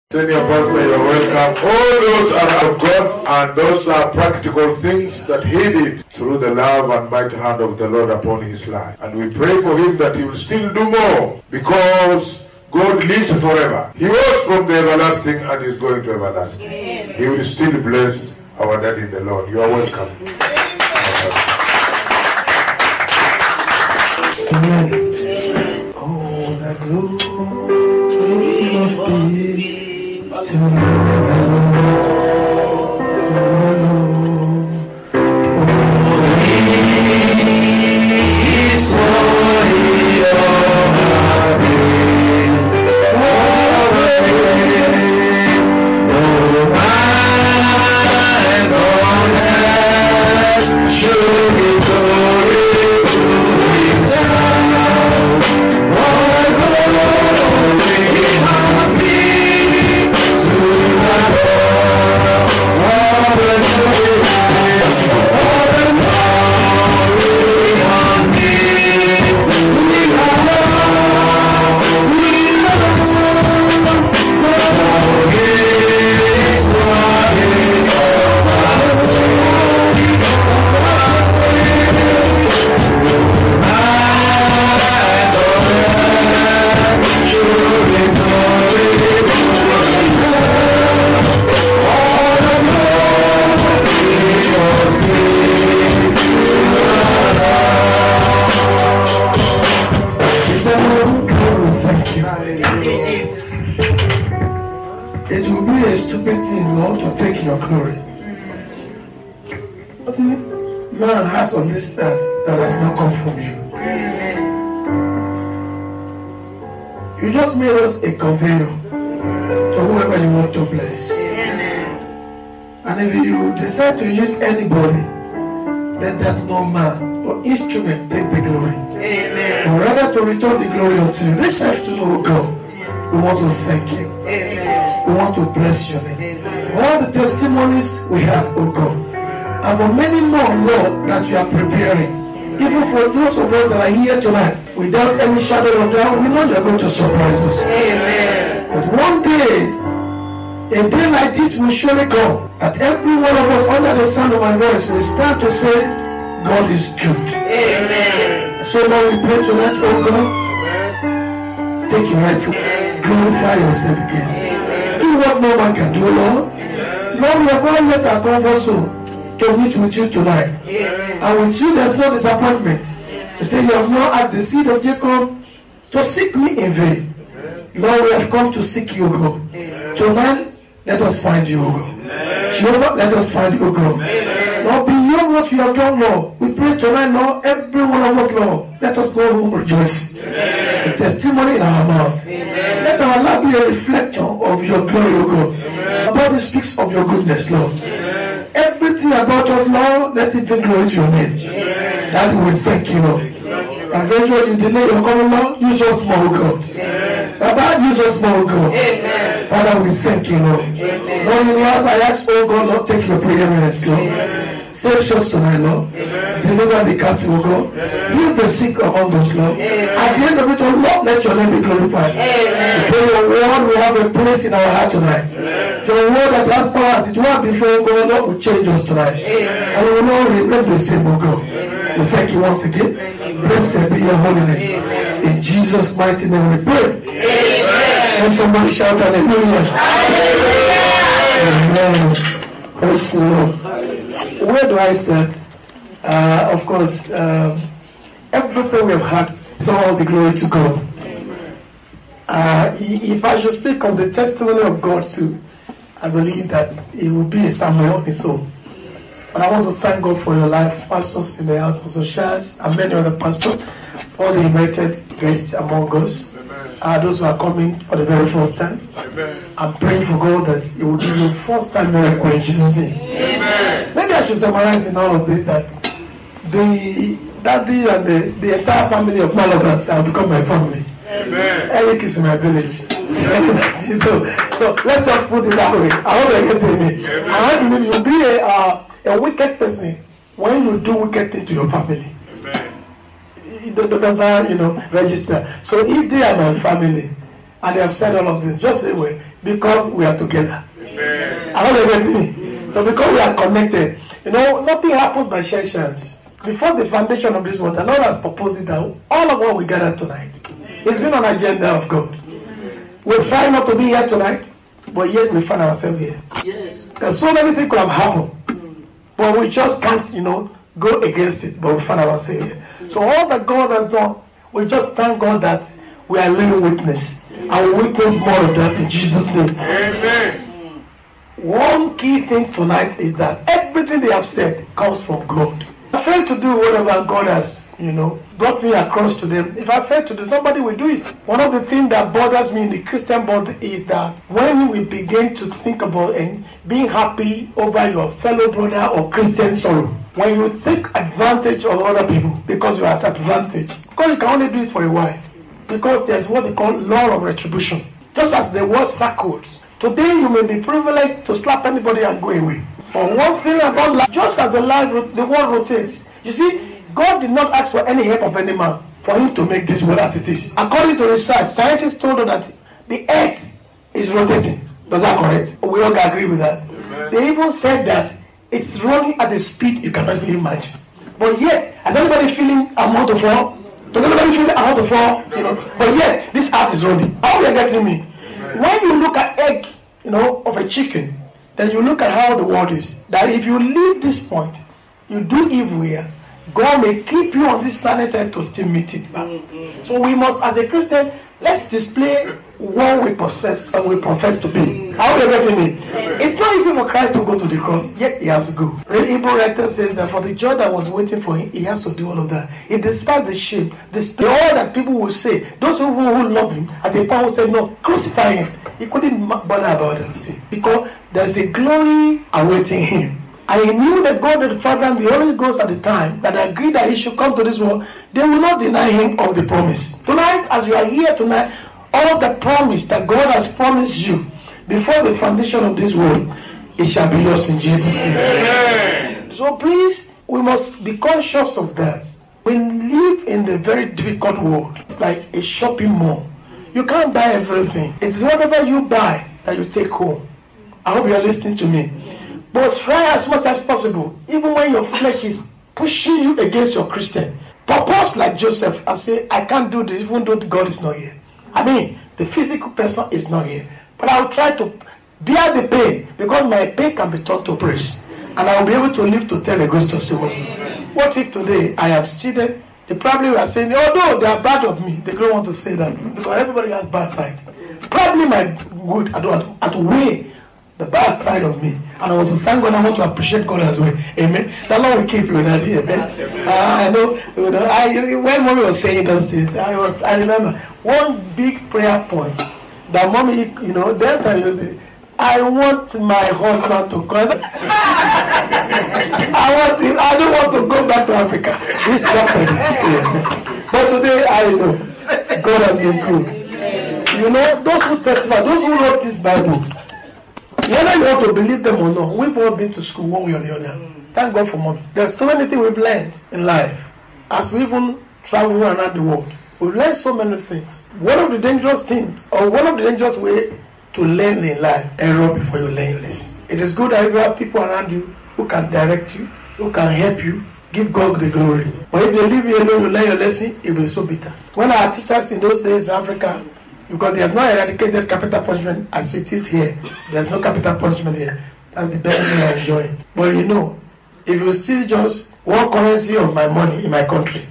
Senior Pastor, you're welcome. All those are of God, and those are practical things that he did through the love and mighty hand of the Lord upon his life. And we pray for him that he will still do more, because God lives forever. He was from the everlasting and is going to everlasting. Amen. He will still bless our daddy in the Lord. You are welcome. Amen. Oh, the glory must be to the Lord, for he is worthy of our praise, oh, and on earth should be glory to his name. All glory must be to the Lord, all the glory must be to the stupid thing, Lord, to take your glory. What man has on this earth that has not come from you? You just made us a conveyor to whoever you want to bless. And if you decide to use anybody, let that no man or instrument take the glory. Or rather to return the glory unto you. This afternoon, God, we want to thank you. We want to bless your name. All the testimonies we have, oh God, and for many more, Lord, that you are preparing. Even for those of us that are here tonight, without any shadow of doubt, we know you are going to surprise us. Amen. But one day, a day like this will surely come, that every one of us under the sound of my voice will start to say, God is good. Amen. So Lord, we pray tonight, oh God, take your rightful, glorify yourself again. Do what no man can do, Lord. Lord, we have all let our comfort zone to meet with you tonight. And with you, there's no disappointment. You say you have not asked the seed of Jacob to seek me in vain. Lord, we have come to seek you, God. Tonight, let us find you, God. Jehovah, let us find you, God. Lord, beyond what you have done, Lord, we pray tonight, Lord, every one of us, Lord, let us go home rejoicing. The testimony in our mouth. Let our life be a reflection of your glory, O God. Our body speaks of your goodness, Lord. Everything about us, Lord, let it bring glory to your name. That we thank you, Lord. And eventually you delay your coming, Lord, use us more, O God. Baba, use us more, O God. Father, we thank you, Lord. Lord, in the house I ask, oh God, Lord, take your preeminence, Lord. Save us tonight, Lord. Deliver the captive, O God. Heal the sick among us, Lord. At the end of it all, Lord, let your name be glorified. We pray your word will have a place in our heart tonight. Your word that has power as it was before, God, Lord, will change us tonight. And we will not remain the same, O God. We thank you once again. Blessed be your holy name. In Jesus' mighty name we pray. Let somebody shout hallelujah. Amen. Praise the Lord. Where do I start? Of course, everything we've had, so all the glory to God. If I should speak of the testimony of God too, I believe that it will be a Samuel on its own. But I want to thank God for your life, pastors in the house, Pastor Charles, and many other pastors, all the invited guests among us. Those who are coming for the very first time. Amen. I'm praying for God that He will give you first time miracle in Jesus' name. Amen. Maybe I should summarize in all of this that the daddy and the entire family of all of us have become my family. Amen. Eric is in my village. so let's just put it that way. I hope you're getting me. And I believe you'll be a wicked person when you do wicked things to your family. Amen. It doesn't, register. So if they are my family, And they have said all of this. Just say, well, because we are together. Amen. I hope you get me. So because we are connected, nothing happens by sheer chance. Before the foundation of this world, the Lord has proposed it that all of what we gather tonight, it's been on the agenda of God. We try not to be here tonight, but yet we find ourselves here. Yes. There's so many things could have happened, but we just can't, go against it. But we find ourselves here. So all that God has done, we just thank God that we are living witness, and we witness more of that in Jesus' name. Amen. One key thing tonight is that everything they have said comes from God. I fail to do whatever God has, brought me across to them. If I fail to do, somebody will do it. One of the things that bothers me in the Christian body is that when we begin to think about and being happy over your fellow brother or Christian sorrow, when you take advantage of other people because you are at advantage, because you can only do it for a while, because there's what they call law of retribution. Just as the world circles, today you may be privileged to slap anybody and go away. For one thing about life, just as the world rotates, you see, God did not ask for any help of any man for him to make this world as it is. According to research, scientists told us that the earth is rotating. Does that correct? We all agree with that. Amen. They even said that it's running at a speed you cannot even imagine. But yet, has anybody feeling about to fall? Does anybody feel about to fall? No. But yet, this earth is running. How are you getting me? Amen. When you look at egg, of a chicken, then you look at how the world is. That if you leave this point, you do evil here, God may keep you on this planet Earth to still meet it back. So we must, as a Christian, let's display what we possess and we profess to be. How are you getting me? It's not easy for Christ to go to the cross, yet he has to go. The Hebrew writer says that for the joy that was waiting for him, he has to do all of that. He despite the shame, despite all that people will say, those who love him, at the point who said, no, crucify him. He couldn't bother about it, because there's a glory awaiting him. And he knew that God the Father and the Holy Ghost at the time that agreed that he should come to this world, they will not deny him of the promise. Tonight, as you are here tonight, all the promise that God has promised you before the foundation of this world, it shall be yours in Jesus' name. Amen. So please, we must be conscious of that. We live in the very difficult world. It's like a shopping mall. You can't buy everything. It's whatever you buy that you take home. I hope you are listening to me. But try as much as possible, even when your flesh is pushing you against your Christian. Purpose like Joseph and say, I can't do this even though God is not here. I mean, the physical person is not here. But I will try to bear the pain, because my pain can be turned to praise. And I will be able to live to tell a good testimony. What if today I am seated? They probably were saying, oh no, they are bad of me. They don't want to say that, because everybody has bad side. Probably my good, I don't have to weigh the bad side of me. And I want to thank God, I want to appreciate God as well. Amen. The Lord will keep you with that. Amen. I know, when mommy was saying those things, I remember one big prayer point that mommy, that time you say, I want my husband to come. I don't want to go back to Africa. This person. But today I know God has been good. Those who testify, those who wrote this Bible, whether you want to believe them or not, we've all been to school one way or the other. Thank God for money. There's so many things we've learned in life. As we even travel around the world, we've learned so many things. One of the dangerous things, or one of the dangerous ways to learn in life, error before you learn your lesson. It is good that you have people around you who can direct you, who can help you, give God the glory. But if they leave you alone, you learn your lesson, it will be so bitter. When our teachers in those days in Africa, because they have not eradicated capital punishment as it is here. There's no capital punishment here. That's the best thing I enjoy. But if you steal just one currency of my money in my country,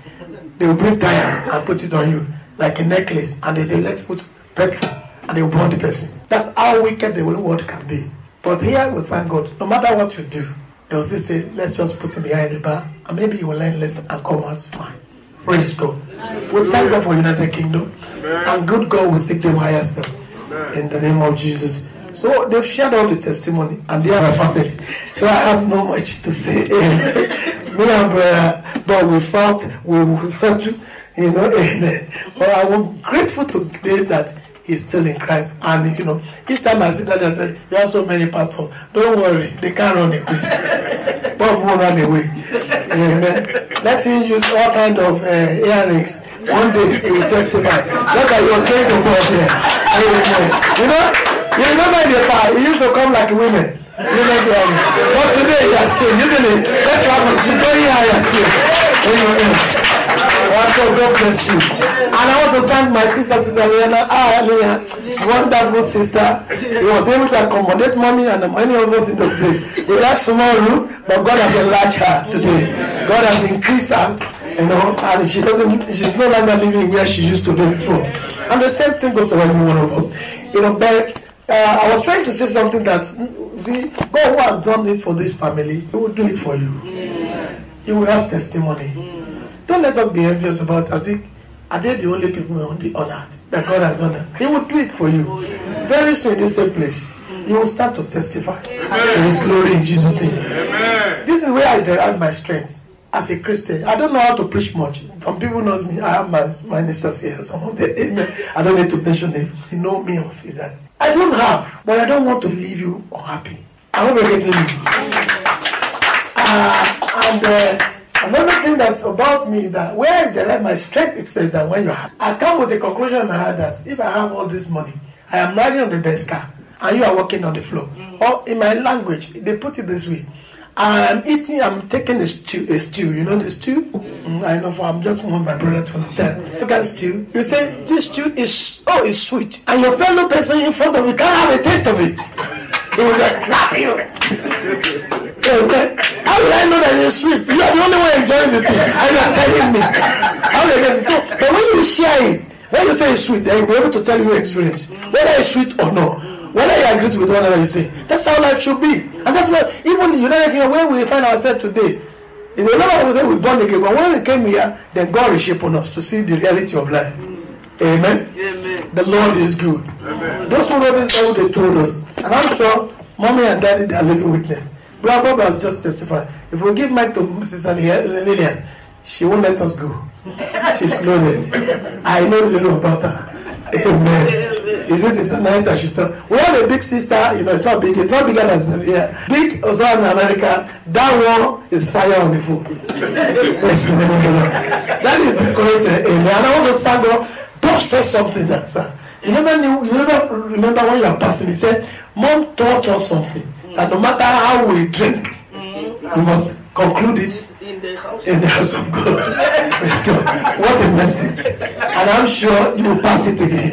they will bring tire and put it on you like a necklace, and they say, let's put petrol, and they will burn the person. That's how wicked the whole world can be. But here we thank God, no matter what you do, they will still say, let's just put him behind the bar, and maybe you will learn lesson and come out fine. Praise God. We thank God for United Kingdom. Amen. And good God will take them higher step. In the name of Jesus. So they've shared all the testimony, and they are a family. So I have no much to say. Me and brother, but we fought, we settled, amen. But I'm grateful today that he's still in Christ. And each time I see that, I say, you have so many pastors. Don't worry, they can't run away. Bob won't run away. Amen. Let him use all kind of earrings. One day he will testify. Just like he was going to God here. You remember in the past, he used to come like women. But today he has changed, isn't it? Let's clap him. She's going higher still. God bless you. And I want to thank my sister Liana, wonderful sister. He was able to accommodate mommy and many of us in those days. With that small room, but God has enlarged her today. God has increased her, and she's no longer living where she used to live before. And the same thing goes to every one of us. But I was trying to say something that, see, God who has done it for this family, He will do it for you. You will have testimony. Don't let us be envious about as if are they the only people on earth that God has done it. He will do it for you. Very soon in the same place, you will start to testify to His glory in Jesus' name. Amen. This is where I derive my strength as a Christian. I don't know how to preach much. Some people knows me. I have my ministers here. Some of them, amen. I don't need to mention them. You know me of is that I don't have, but I don't want to leave you unhappy. I hope you're getting me. Another thing that's about me is that where I derive my strength itself that when you're happy. I come with a conclusion in my head that if I have all this money, I am riding on the best car, and you are walking on the floor. Or in my language, they put it this way. I'm taking a stew, you know the stew? I know, I'm just want my brother to understand. Look at stew. You say, this stew is sweet. And your fellow person in front of you can't have a taste of it. He will just slap you. Okay. How will I know that it's sweet? You are the only one enjoying the thing. And you are telling me. How will I get it? So, but when you share it, when you say it's sweet, then you'll be able to tell you your experience. Whether it's sweet or not. Whether you agree with whatever you say. That's how life should be. And that's why, even in the United Kingdom, where we find ourselves today, in a lot of people say we're born again, but when we came here, then God reshaped on us to see the reality of life. Amen? Amen. The Lord is good. Amen. Those who know this, how they told us. And I'm sure mommy and daddy, they are living witness. Brother Bob has just testified. If we give mic to Mrs. Lillian, she won't let us go. She's loaded. I know little about her. Amen. Is this is a night I should talk? We have a big sister, it's not big, it's not bigger than big also in America. That one is fire on the food. That is the correct amen. And I want to thank God. Bob said something that you never remember when you are passing, he said, Mom taught us something. That no matter how we drink, we must conclude it in the house of God. Praise God. What a message. And I'm sure you will pass it again.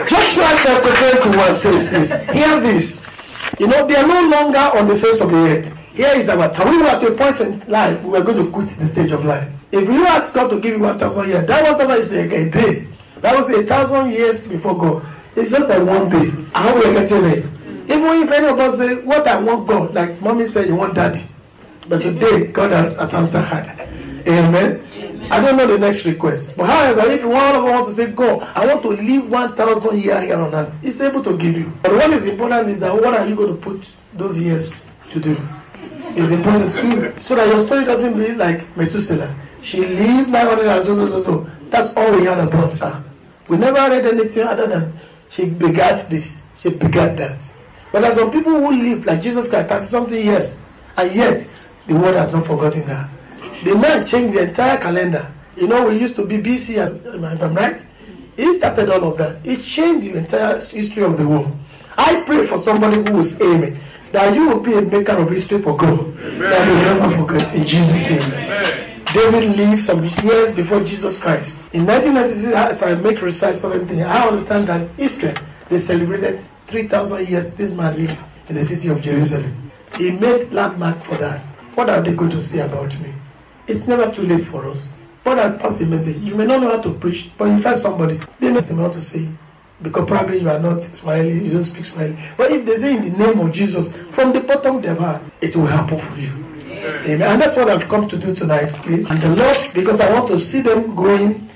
Joshua chapter 21 says this. Hear this. They are no longer on the face of the earth. Here is our time. We were at a point in life, we are going to quit the stage of life. If you ask God to give you 1,000 years, that 1,000 is like a day. That was 1,000 years before God. It's just like one day. I hope we're getting it. Even if any of us say, what I want God, like mommy said, you want daddy. But today, God has answered her. Amen. I don't know the next request. But however, if one of us wants to say, God, I want to live 1,000 years here on earth, He's able to give you. But what is important is that what are you going to put those years to do? It's important too. So that your story doesn't be like Methuselah. She lived 900 and so. That's all we heard about her. We never read anything other than she begat this, she begat that. But there are some people who live like Jesus Christ, 30-something years, and yet the world has not forgotten her. The man changed the entire calendar. We used to be BC, if I'm right? He started all of that. He changed the entire history of the world. I pray for somebody who is aiming that you will be a maker of history for God. Amen. That you will never forget in Jesus' name. Amen. David lived some years before Jesus Christ. In 1996, as I make research on everything, I understand that Israel, they celebrated 3,000 years this man lived in the city of Jerusalem. He made landmark for that. What are they going to say about me? It's never too late for us. What I pass a message, you may not know how to preach, but you find somebody, they know how to say, because probably you are not Swahili, you don't speak Swahili. But if they say in the name of Jesus, from the bottom of their heart, it will happen for you. Amen. And that's what I've come to do tonight. Please. And the Lord, because I want to see them going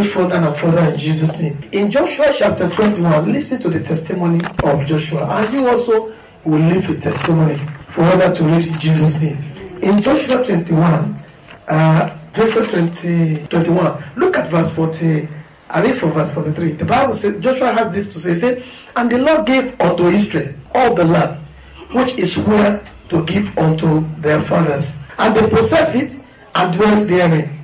further and further in Jesus' name. In Joshua chapter 21, listen to the testimony of Joshua. And you also will leave a testimony for others to read in Jesus' name. In Joshua 21, Joshua 21, look at verse 40. I read from verse 43. The Bible says, Joshua has this to say. He said, and the Lord gave unto Israel all the land, which is where to give unto their fathers. And they possessed it and dwelt therein.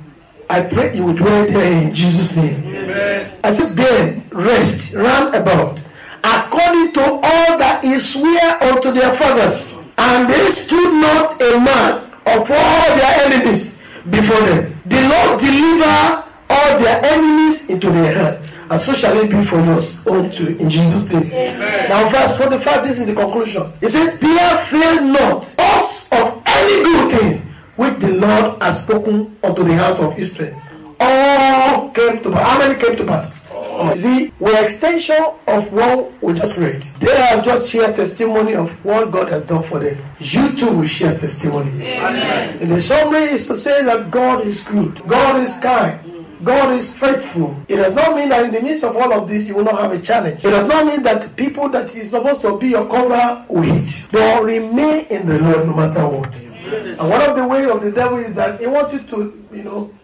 I pray you will dwell there in Jesus' name. Amen. As if then rest round about, according to all that he sware unto their fathers. And they stood not a man of all their enemies before them. The Lord deliver all their enemies into their hand. And so shall it be for us unto in Jesus' name. Amen. Now verse 45, this is the conclusion. He said, there fail not aught of any good things which the Lord has spoken unto the house of Israel. All came to pass. How many came to pass? You see, we're extension of what we just read. They have just shared testimony of what God has done for them. You too will share testimony. Amen. And the summary is to say that God is good. God is kind. God is faithful. It does not mean that in the midst of all of this you will not have a challenge. It does not mean that people that is supposed to be your cover will hit. But remain in the Lord no matter what. And one of the ways of the devil is that he wants you to,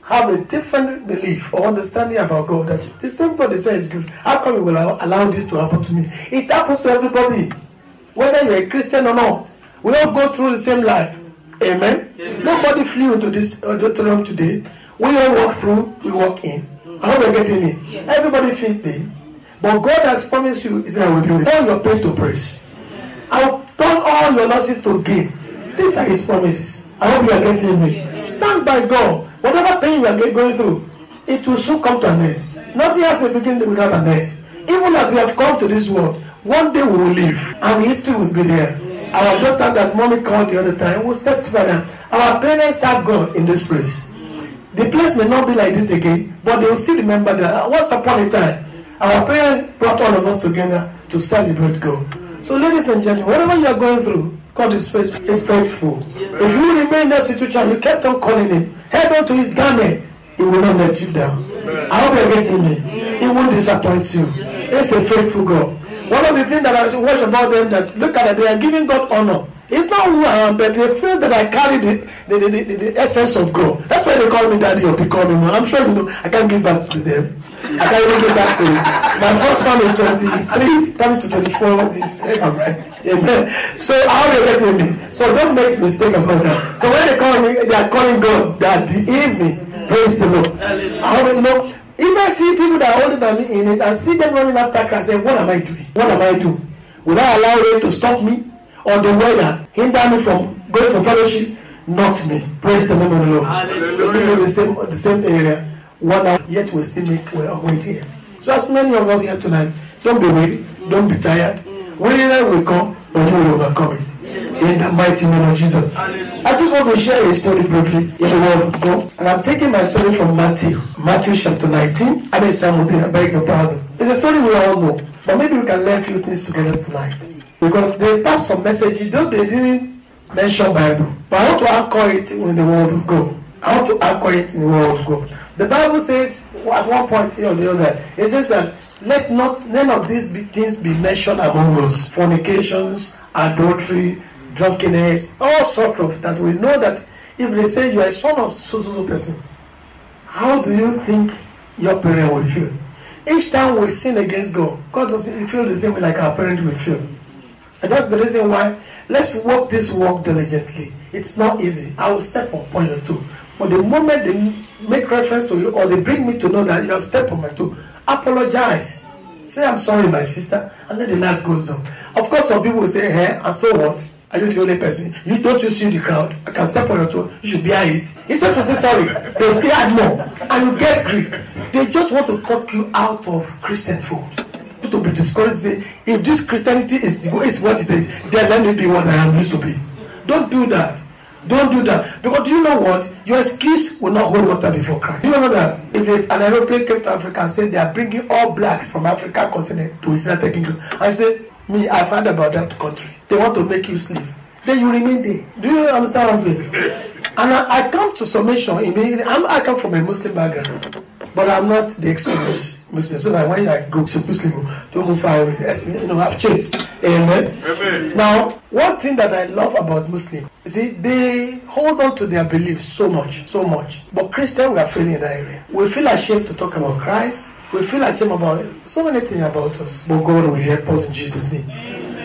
have a different belief or understanding about God. That the same God they say is good. How come you will allow this to happen to me? It happens to everybody. Whether you're a Christian or not. We all go through the same life. Amen? Amen. Nobody flew into this auditorium today. We all walk through, we walk in. I hope you're getting me. Yeah. Everybody feel pain. But God has promised you, He said, I will do it. Turn your pain to praise. I will turn all your losses to gain. These are His promises. I hope you are getting me. Yeah. Stand by God. Whatever pain you are going through, it will soon come to an end. Nothing has a beginning without an end. Even as we have come to this world, one day we will leave and history will be there. Yeah. Our daughter that mommy called the other time was testifying that our parents have God in this place. The place may not be like this again, but they will still remember that once upon a time, our parents brought all of us together to celebrate God. So ladies and gentlemen, whatever you are going through, God is faithful. If you remain in that situation, you kept on calling Him, head on to His garment, He will not let you down. I hope you're getting me. He won't disappoint you. He's a faithful God. One of the things that I watch about them, that look at it, they are giving God honor. It's not who I am, but they feel that I carry the essence of God. That's why they call me daddy or they call me mom. I'm sure you know I can't give back to them. I can't even give back to it. My first son is 23, coming to 24 this year. I'm right. Amen. So how are they getting me? So don't make mistake about that. So when they call me, they are calling God daddy in me. Praise the Lord. I hope you know. If I see people that are older than me in it and see them running after Christ, I say, what am I doing? What am I doing? Will I allow them to stop me? Or the weather hinder me from going for fellowship? Not me. Praise the name of the Lord. We live in the same area. 1 hour, yet we still make wait here. So as many of us here tonight, don't be weary, don't be tired. Weariness will come, but you will overcome it. In the mighty name of Jesus. I just want to share a story briefly in the Word of God. And I'm taking my story from Matthew chapter 19. I beg your pardon. It's a story we all know, but maybe we can learn a few things together tonight. Because they passed some messages, though they didn't mention Bible. But I want to anchor it in the Word of God. I want to anchor it in the Word of God. The Bible says, at one point here or the other, it says that let none of these things be mentioned among us. Fornications, adultery, drunkenness, all sorts of that. We know that if they say you are a son of so person, how do you think your parent will feel? Each time we sin against God, God doesn't feel the same way like our parent will feel. And that's the reason why let's walk this walk diligently. It's not easy. I will step upon your toe. But the moment they make reference to you or they bring me to know that you have stepped on my toe, apologize. Say, I'm sorry, my sister, and let the life goes on. Of course, some people will say, hey, and so what? Are you the only person? Don't you see the crowd? I can step on your toe. You should bear it. Instead to say sorry, they will say, add more. And you get grief. They just want to talk you out of Christian food. To be discouraged, say, if this Christianity is what it is, then let me be what I am used to be. Don't do that. Don't do that. Because do you know what? Your excuse will not hold water before Christ. Do you know that? If an aeroplane came to Africa and said they are bringing all blacks from African continent to United Kingdom, I say, I've heard about that country. They want to make you slave. Then you remain there. Do you understand what I'm saying? And I come to summation. I come from a Muslim background. But I'm not the extremist Muslim. So that when I go to Muslim, don't move far away. I've changed. Amen. Amen. Now, one thing that I love about Muslims, they hold on to their beliefs so much. But Christians, we are failing in that area. We feel ashamed to talk about Christ. We feel ashamed about so many things about us. But God will help us in Jesus' name.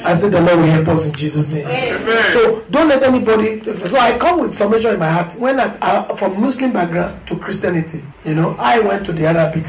I said the Lord will help us in Jesus' name. Amen. So don't let anybody. So I come with submission in my heart. When I from Muslim background to Christianity, I went to the Arabic.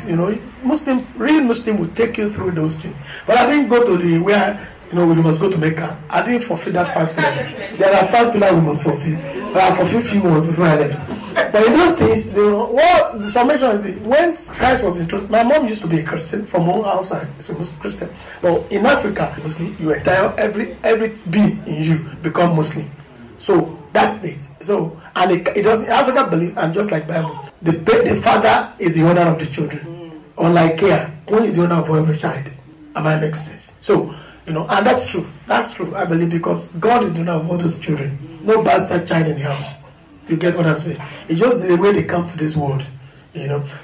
Real Muslim would take you through those things. But I didn't go to the where we must go to Mecca. I didn't fulfill that 5 pillars. There are 5 pillars we must fulfill. But I fulfilled few ones before I left. But in those things, what the summation is, when Christ was introduced, my mom used to be a Christian from home outside. She's a Muslim Christian. But in Africa, Muslim, you entire every being in you become Muslim. So that's it. So it doesn't. Africa believe, and just like Bible, the father is the owner of the children. Unlike here, only the owner of every child. Am I making sense? So and that's true. That's true. I believe because God is the owner of all those children. No bastard child in the house. You get what I'm saying? It's just the way they come to this world,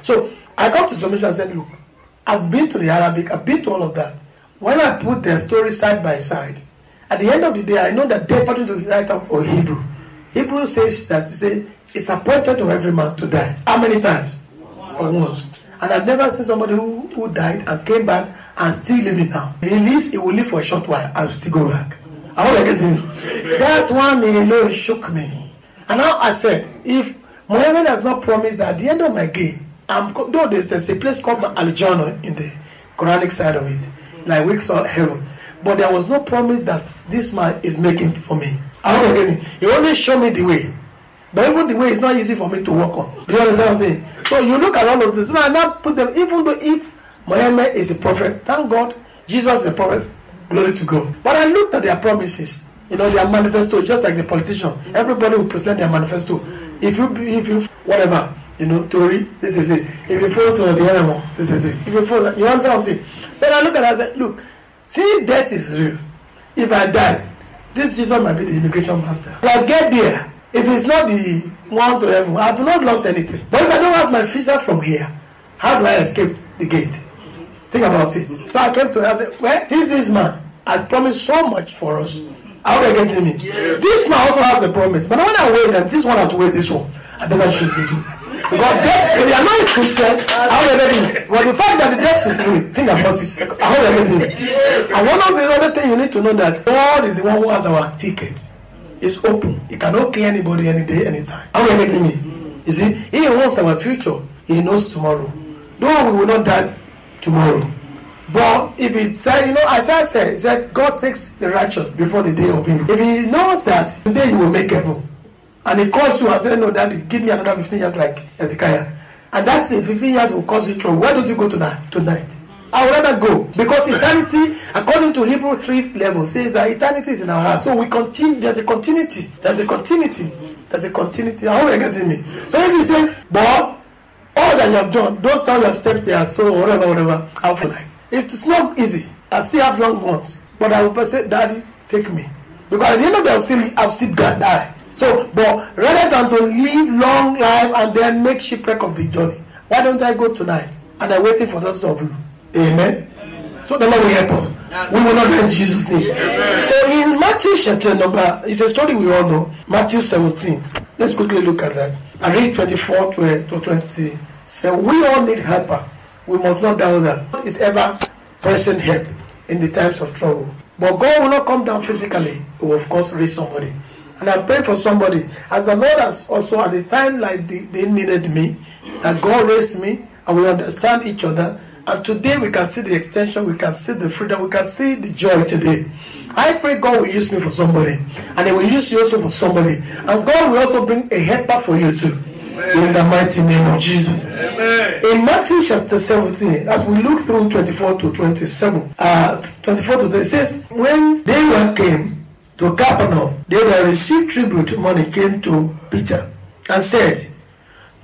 So I come to submission and said, look, I've been to the Arabic, I've been to all of that. When I put their story side by side, at the end of the day, I know that they're according to the writer for Hebrew. Hebrew says that it's appointed to every man to die. How many times? Once. And I've never seen somebody who died and came back and still living now. He will live for a short while and still go back. I want to get him. That one alone shook me. And now I said, if Muhammad has not promised that at the end of my game, though there's a place called Al-Jannah in the Quranic side of it, like we saw heaven, but there was no promise that this man is making for me. I don't get it. He only showed me the way. But even the way is not easy for me to work on. Do you understand what I'm saying? So you look at all of this, and I now put them, even though if Muhammad is a prophet, thank God, Jesus is a prophet, glory to God. But I looked at their promises. Their manifesto, just like the politician. Everybody will present their manifesto. If you whatever, Tory, this is it. If you follow to the animal, this is it. If you follow, you understand what I'm saying? So I look at it and say, look, see, death is real. If I die, this Jesus might be the immigration master. If I get there, if it's not the one to heaven, I have not lost anything. But if I don't have my visa from here, how do I escape the gate? Think about it. So I came to her and said, well, this man has promised so much for us. How are you getting me? Yes. This man also has a promise. But when I wait, and this one has to wait this one, I better shoot this one. Because death, if you are not a Christian, how are you getting me? But the fact that the death is real, think about it. How are you getting me? And one of the other things you need to know that God is the one who has our ticket. It's open. He cannot kill anybody any day, anytime. How are you getting me? You see, He wants our future. He knows tomorrow. No, we will not die tomorrow. But if he said, Isaiah said, God takes the righteous before the day of evil. If he knows that today you will make evil, and he calls you and says, no, Daddy, give me another 15 years like Hezekiah, and that is 15 years will cause you trouble, why don't you go tonight? I would rather go. Because eternity, according to Hebrew 3 level, says that eternity is in our heart. So we continue, there's a continuity. I hope you're getting me. So if he says, but all that you have done, those times you have stepped there, so whatever, I'll feel like. It's not easy. I still have young ones. But I will say, Daddy, take me. Because at the end of the day, I'll still die. So, but rather than to live long life and then make shipwreck of the journey, why don't I go tonight? And I'm waiting for those of you. Amen. So the Lord will help us. We will not die in Jesus' name. So in Matthew chapter number, it's a story we all know. Matthew 17. Let's quickly look at that. I read 24 to 20. So we all need helper. We must not doubt that God is ever present help in the times of trouble. But God will not come down physically. He will of course raise somebody. And I pray for somebody, as the Lord has also at the time like they needed me, that God raised me and we understand each other. And today we can see the extension, we can see the freedom, we can see the joy today. I pray God will use me for somebody, and He will use you also for somebody. And God will also bring a helper for you too. Amen. In the mighty name of Jesus. Amen. In Matthew chapter 17, as we look through 24 to 27, 24 to 6, it says, when they came to Capernaum, they that received tribute money came to Peter and said,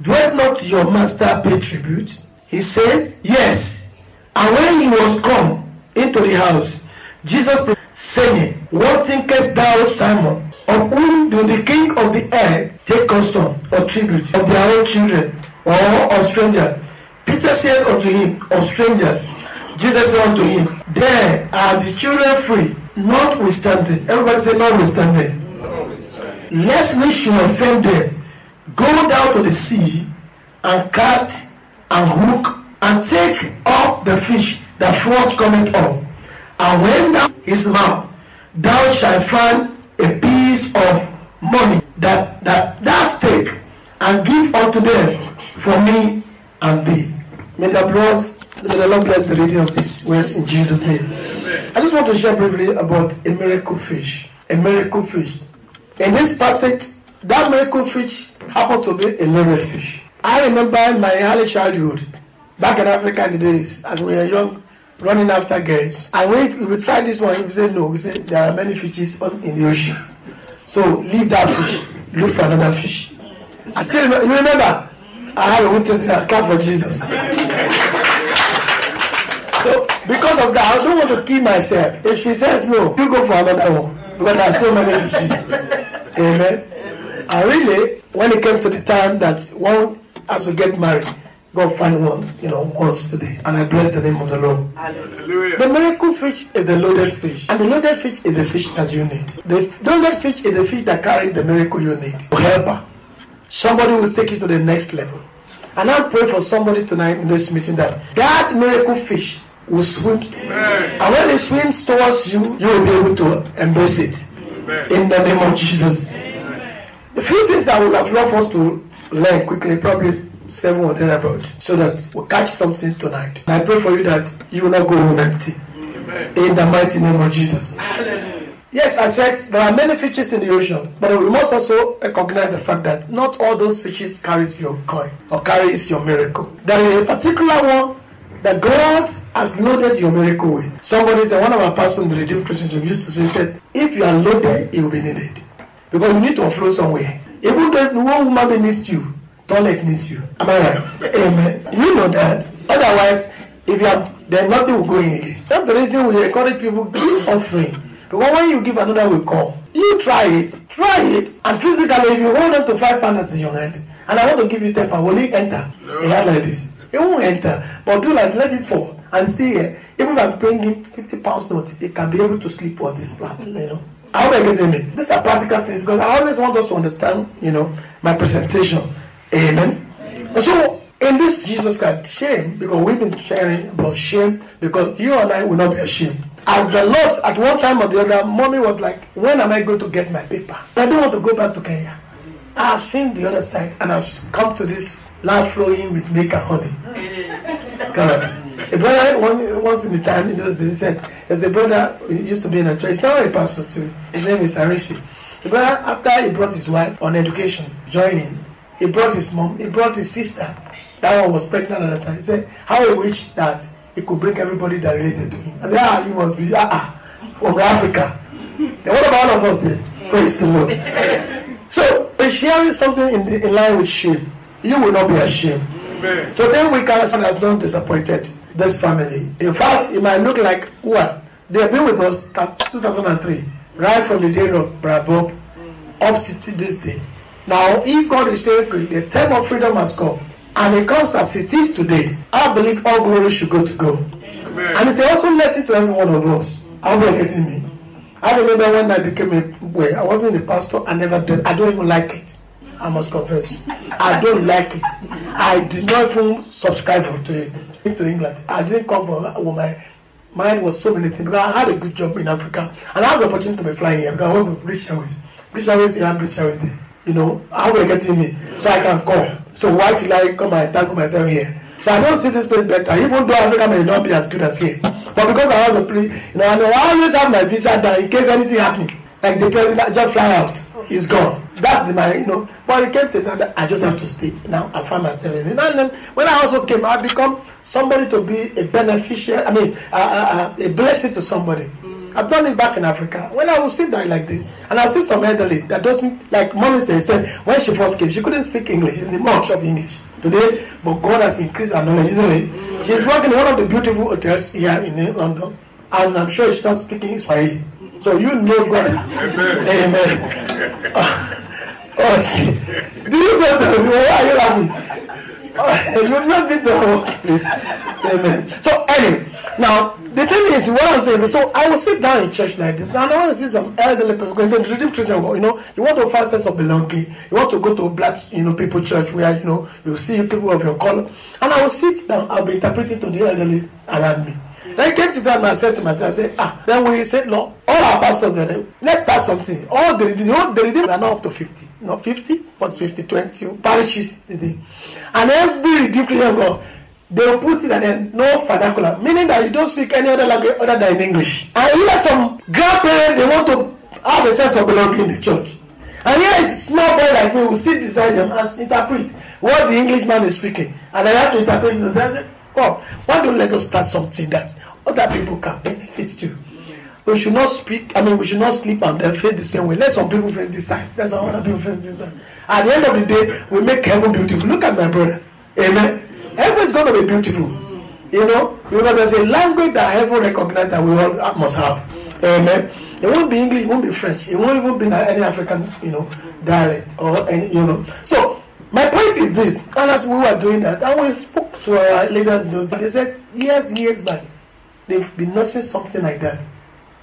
doeth not your master pay tribute? He said, yes. And when he was come into the house, Jesus prayed, saying, what thinkest thou, Simon, of whom do the king of the earth take custom or tribute, of their own children or of strangers? Peter said unto him, of strangers. Jesus said unto him, there are the children free, notwithstanding. Everybody say notwithstanding. Lest we should offend them, go down to the sea and cast and hook and take up the fish that first cometh up. And when thou his mouth, thou shalt find a piece of money that take, and give unto them for me and thee. May the Lord bless the reading of these words in Jesus' name. Amen. I just want to share briefly about a miracle fish. A miracle fish. In this passage, that miracle fish happened to be a loaded fish. I remember in my early childhood, back in Africa in the days, as we were young, running after girls. And when we tried this one, if we say no, we say there are many fishes in the ocean. So leave that fish, look for another fish. I still remember, you remember? I have a witness in that clap for Jesus. So because of that, I don't want to kill myself. If she says no, you go for another one. Because there are so many fishes. Amen. And really, when it came to the time that one has to get married, God find one, once today. And I bless the name of the Lord. Hallelujah. The miracle fish is the loaded fish. And the loaded fish is the fish that you need. The loaded fish is the fish that carries the miracle you need. Helper. Somebody will take you to the next level. And I pray for somebody tonight in this meeting that miracle fish will swim. Amen. And when it swims towards you, you will be able to embrace it. Amen. In the name of Jesus. Amen. The few things I would have loved us to learn quickly, probably 7 or 10 about, so that we'll catch something tonight. And I pray for you that you will not go home empty. Amen. In the mighty name of Jesus. Hallelujah. Yes, I said there are many fishes in the ocean, but we must also recognize the fact that not all those fishes carries your coin or carries your miracle. There is a particular one that God has loaded your miracle with. Somebody said, one of our pastors in the Redeemed Christian used to say, said, if you are loaded, it will be needed. Because you need to offload somewhere. Even though one woman being needs you, toilet needs you. Am I right? Amen. You know that. Otherwise, if you are, then nothing will go in again. That's the reason we encourage people to give offering. Because when you give another will come. You try it, and physically if you hold on to 5 pounds in your hand, and I want to give you 10 pounds, will it enter? No. A hand like this. It won't enter. But do like let it fall and stay here. Even if I bring him 50 pounds note, it can be able to sleep on this plan. I hope you're getting me. These are practical things because I always want us to understand, my presentation. Amen. And so in this Jesus Christ, shame, because we've been sharing about shame, because you and I will not be ashamed. As the Lord, at one time or the other, mommy was like, when am I going to get my paper? I don't want to go back to Kenya. I have seen the other side and I've come to this land flowing with milk and honey. God. A brother, once in a time, in those days, said, there's a brother who used to be in a church. He's not a pastor too. His name is Arishi. The brother, after he brought his wife on education, joining, he brought his mom, he brought his sister. That one was pregnant at the time. He said, how he wished that he could bring everybody that related to him. I said, you must be, from Africa. Then what about all of us then? Praise the Lord. So, we're sharing something in line with shame. You will not be ashamed. Amen. So then we can say has not disappointed this family. In fact, it might look like, they have been with us 2003, right from the day of Brabo up to this day. Now, if God is saying the time of freedom has come, and it comes as it is today, I believe all glory should go to God. Amen. And it's also lesson to every one of us. How are you getting me? I remember when I became I wasn't a pastor, I never did. I don't even like it. I must confess. I don't like it. I did not even subscribe to it. To England. I didn't come from my mind was so many things. Because I had a good job in Africa. And I had the opportunity to be flying here. Because I work with British Airways. British Airways here and British Airways there. How are you getting me? So I can come. So why till I come and tackle myself here? So I don't see this place better. Even though Africa may not be as good as here. But because I have the place, I always have my visa down in case anything happens. Like the president just fly out. He's gone. That's But it came to time that I just have to stay. Now I find myself in it. And then when I also came, I become somebody to be a beneficiary. A blessing to somebody. I've done it back in Africa. When I will sit down like this, and I'll see some elderly that doesn't, like Mommy said, when she first came, she couldn't speak English. She's in much of English today, but God has increased her knowledge, isn't it? She's working in one of the beautiful hotels here in London, and I'm sure she starts speaking Swahili. So you know God. Amen. Do you go to why are you laughing? You've not been to our workplace. Amen. So anyway, now the thing is, what I'm saying is, so I will sit down in church like this, and I want to see some elderly people, because the Redeemed Christian, you want to find sense of belonging, you want to go to a black, people church where, you see people of your color, and I will sit down, I'll be interpreting to the elderly around me. Then I came to that and I said to myself, then we said, Lord, all our pastors, let's start something. All the redeemed are now up to 50. Not 50, but 50, 20 parishes. And every redeemed Christian God, they will put it and then no vernacular, meaning that you don't speak any other language other than English. And here some grandparents, they want to have a sense of belonging in the church. And here is a small boy like me who sit beside them and interpret what the Englishman is speaking. And I have to interpret it. And say, oh, why don't let us start something that other people can benefit too? We should not speak, we should not sleep and then face the same way. Let some people face this side. Let some other people face this side. At the end of the day, we make heaven beautiful. Look at my brother. Amen. Heaven is going to be beautiful. Because there's a language that heaven recognizes that we all must have. Amen. It won't be English, it won't be French. It won't even be any African, dialect or any, So, my point is this. And as we were doing that, and we spoke to our leaders, they said, years back, they've been noticing something like that.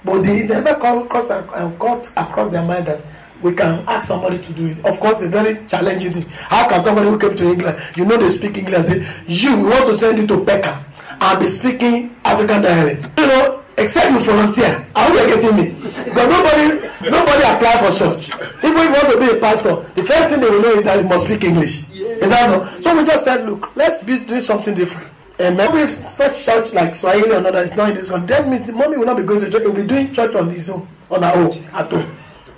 But they never got across their mind that we can ask somebody to do it. Of course, it's a very challenging thing. How can somebody who came to England, they speak English, say, we want to send you to Peckham and be speaking African dialect. Except you volunteer. Are you getting me? Because nobody apply for such. Even if you want to be a pastor, the first thing they will know is that you must speak English. Is that no? So we just said, look, let's be doing something different. And maybe if such church like Swahili or another is not in this one, that means the mommy will not be going to church. It will be doing church on his own, on our own, at home.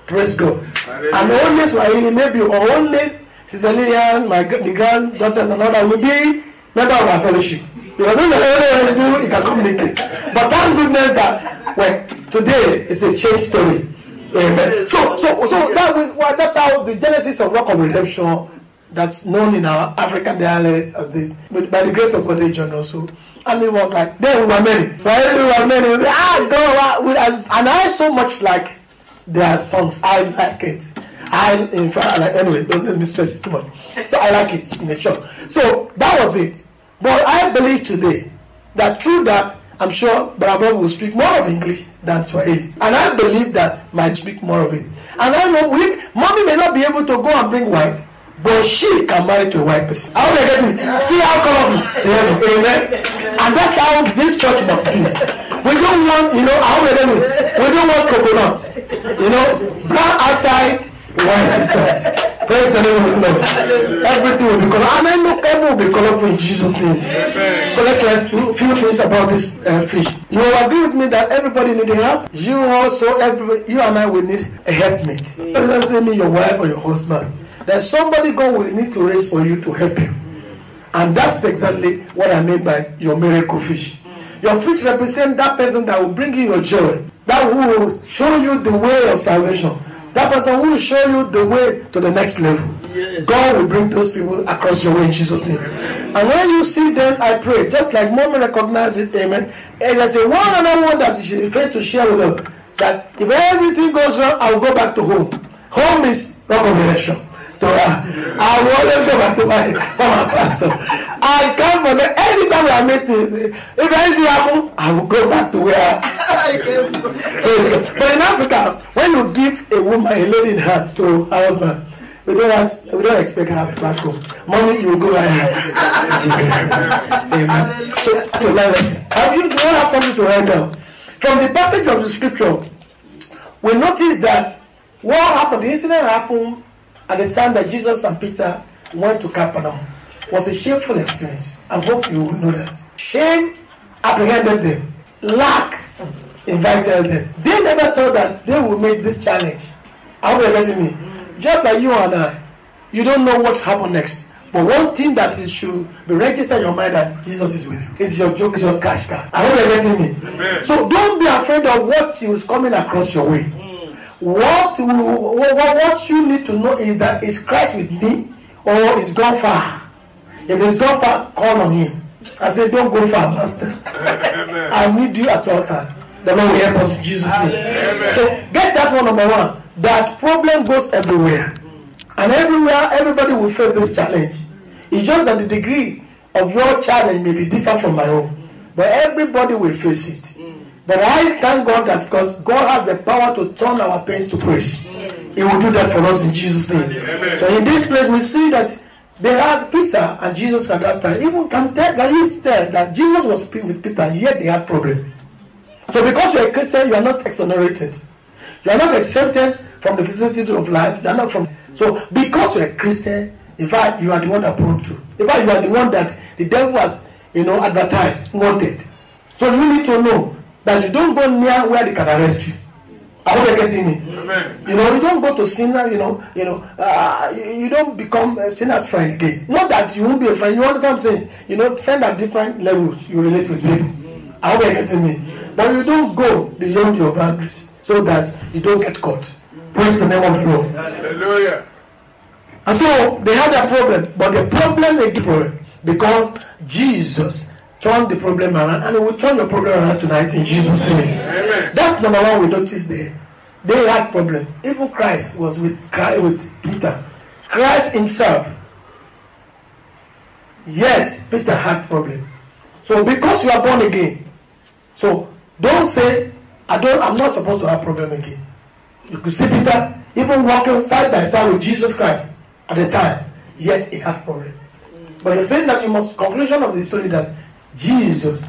Praise God. And only Swahili, maybe, or only Sister Lillian, the granddaughters and all that will be member of our fellowship. Because this is the only way you can communicate. But thank goodness that today is a change story. Amen. So that's how the genesis of Rock of Redemption, that's known in our African dialects as this, but by the grace of God, John also. And it was like, then we were many. So we were many. We said, and I so much like their songs. I like it. Anyway, don't let me stress it too much. So I like it in the church. So that was it. But I believe today that through that, I'm sure Brother will speak more of English than Swahili. And I believe that might speak more of it. And I know mommy may not be able to go and bring white, but she can marry to a white person. How they get me? See how colorful. Amen. And that's how this church must be. We don't want, how they get me? We don't want coconut. Brown outside, white inside. Praise the name of the Lord. Everything will be colorful. And I know everything will be colorful in Jesus' name. Amen. So let's learn a few things about this fish. You will agree with me that everybody needs help. You also, you and I will need a helpmate. Doesn't mean your wife or your husband. There's somebody God will need to raise for you to help you. And that's exactly what I mean by your miracle fish. Your fish represents that person that will bring you your joy. That will show you the way of salvation. That person will show you the way to the next level. Yes. God will bring those people across your way in Jesus' name. And when you see them, I pray, just like mommy recognized it, amen. And there's a one other one that she failed to share with us, that if everything goes wrong, I will go back to home. Home is Rock of Redemption. So I will always go back to my pastor. I can't forget, anytime we are meeting, if anything happens, I will go back to where I came from. But in Africa, when you give a woman, a lady in hand to her husband, we don't expect her to back home. Mommy, you will go right here. Amen. So let us see. Do you have something to write down? From the passage of the scripture, we notice that what happened, the incident happened at the time that Jesus and Peter went to Capernaum. Was a shameful experience. I hope you will know that. Shame apprehended them. Lack invited them. They never thought that they would make this challenge. I hope you're getting me. Just like you and I, you don't know what happened next. But one thing that it should be registered in your mind that Jesus is with you. It's your joke, it's your cash card. I hope you're getting me. Amen. So don't be afraid of what is coming across your way. What you need to know is that is Christ with me or is gone far? If it's gone far, call on him. I said, don't go far, Master. I need you at all times. The Lord will help us in Jesus' name. Amen. So get that one, number one. That problem goes everywhere. And everywhere, everybody will face this challenge. It's just that the degree of your challenge may be different from my own. But everybody will face it. But I thank God that because God has the power to turn our pains to praise. He will do that for us in Jesus' name. Amen. So in this place we see that They had Peter and Jesus at that time. Even can you tell that Jesus was with Peter, yet they had problem. So because you're a Christian, you are not exonerated. You are not exempted from the vicissitude of life. You are not from. So because you're a Christian, in fact, you are the one that prone to. In fact, you are the one that the devil has, advertised, wanted. So you need to know that you don't go near where they can arrest you. I hope you're getting me. Amen. You don't go to sinner. You don't become a sinner's friend again. Not that you won't be a friend. You understand what I'm saying? Friend at different levels. You relate with people. I hope you're getting me. But you don't go beyond your boundaries so that you don't get caught. Praise the name of the Lord. Hallelujah. And so they had a problem, but the problem is the problem because Jesus turned the problem around, and He will turn your problem around tonight in Jesus' name. Amen. That's number one we noticed there. They had problem. Even Christ was with Peter. Christ Himself. Yet Peter had problem. So because you are born again, so don't say I'm not supposed to have problem again. You could see Peter even walking side by side with Jesus Christ at the time, yet he had problem. But the thing that conclusion of the story that Jesus